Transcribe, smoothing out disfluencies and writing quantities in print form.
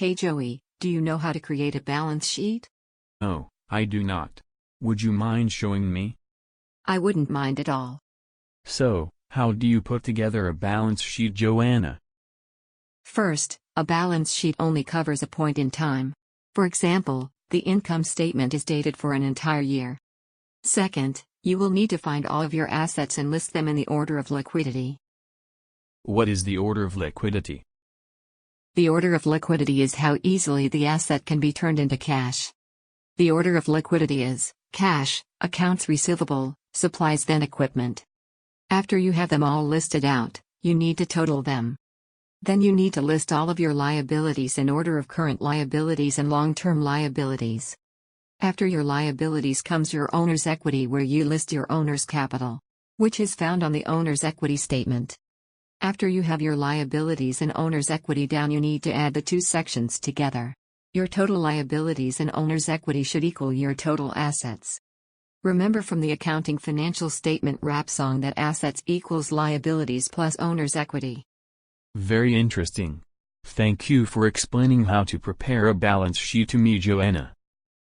Hey Joey, do you know how to create a balance sheet? Oh, I do not. Would you mind showing me? I wouldn't mind at all. So, how do you put together a balance sheet, Joanna? First, a balance sheet only covers a point in time. For example, the income statement is dated for an entire year. Second, you will need to find all of your assets and list them in the order of liquidity. What is the order of liquidity? The order of liquidity is how easily the asset can be turned into cash. The order of liquidity is cash, accounts receivable, supplies, then equipment. After you have them all listed out, you need to total them. Then you need to list all of your liabilities in order of current liabilities and long-term liabilities. After your liabilities comes your owner's equity, where you list your owner's capital, which is found on the owner's equity statement. After you have your liabilities and owner's equity down, you need to add the two sections together. Your total liabilities and owner's equity should equal your total assets. Remember from the accounting financial statement rap song that assets equals liabilities plus owner's equity. Very interesting. Thank you for explaining how to prepare a balance sheet to me, Joanna.